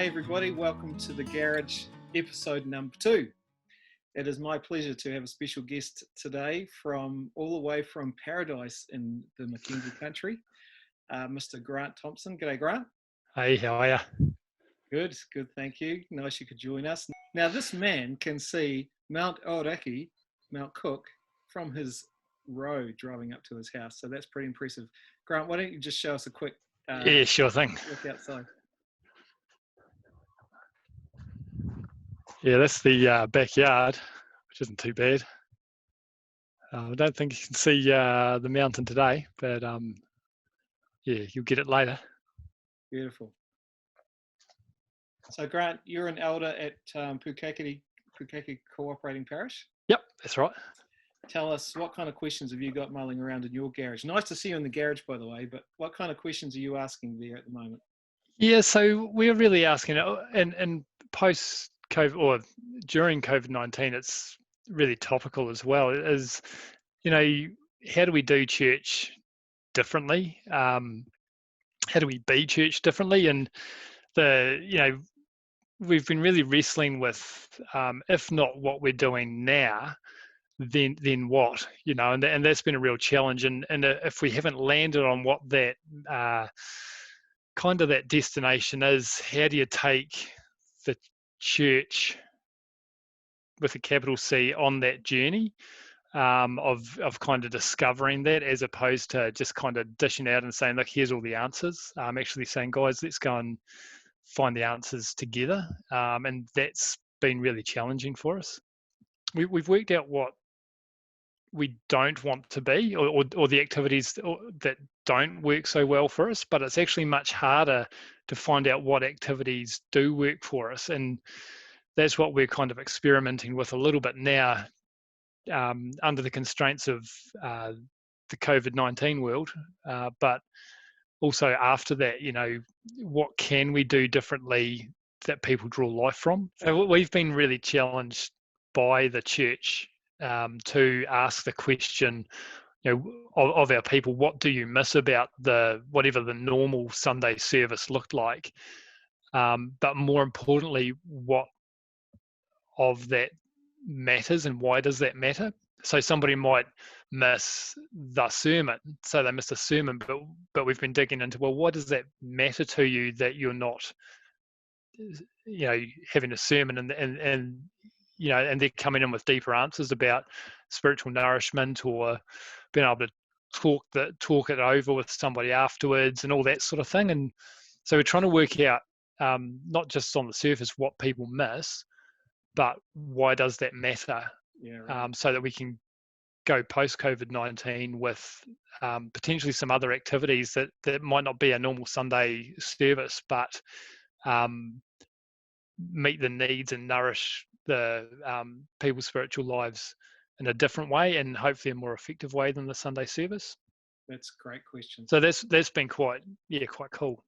Hey everybody, welcome to the Garage episode number 2. It is my pleasure to have a special guest today from all the way from Paradise in the Mackenzie country, Mr. Grant Thompson. G'day Grant. Hey, how are you? Good, thank you. Nice you could join us. Now this man can see Mount Aoraki, Mount Cook, from his road driving up to his house, so that's pretty impressive. Grant, why don't you just show us a quick Yeah, sure thing. look outside. Yeah, that's the backyard, which isn't too bad. I don't think you can see the mountain today, but yeah, you'll get it later. Beautiful. So Grant, you're an elder at Pukaki Cooperating Parish. Yep, that's right. Tell us, what kind of questions have you got mulling around in your garage? Nice to see you in the garage, by the way, but what kind of questions are you asking there at the moment? Yeah, so we're really asking, and post-COVID or during COVID-19, it's really topical as well, is, how do we do church differently? How do we be church differently? And we've been really wrestling with, if not what we're doing now, then what, and that's been a real challenge. And if we haven't landed on what that kind of that destination is, how do you take the church with a capital C on that journey of kind of discovering that, as opposed to just kind of dishing out and saying, look, here's all the answers. Actually saying, guys, let's go and find the answers together. And that's been really challenging for us. We've worked out what we don't want to be, or the activities that don't work so well for us, but it's actually much harder to find out what activities do work for us. And that's what we're kind of experimenting with a little bit now, under the constraints of the COVID-19 world, but also after that, what can we do differently that people draw life from? So we've been really challenged by the church to ask the question, of our people, what do you miss about whatever the normal Sunday service looked like? But more importantly, what of that matters and why does that matter? So somebody might miss the sermon, so they missed a sermon, but we've been digging into, well, what does that matter to you that you're not, having a sermon and they're coming in with deeper answers about spiritual nourishment, or being able to talk it over with somebody afterwards and all that sort of thing. And so we're trying to work out, not just on the surface what people miss, but why does that matter? Yeah, right. So that we can go post COVID-19 with potentially some other activities that might not be a normal Sunday service, but meet the needs and nourish the people's spiritual lives in a different way, and hopefully a more effective way than the Sunday service. That's a great question. So that's been quite cool.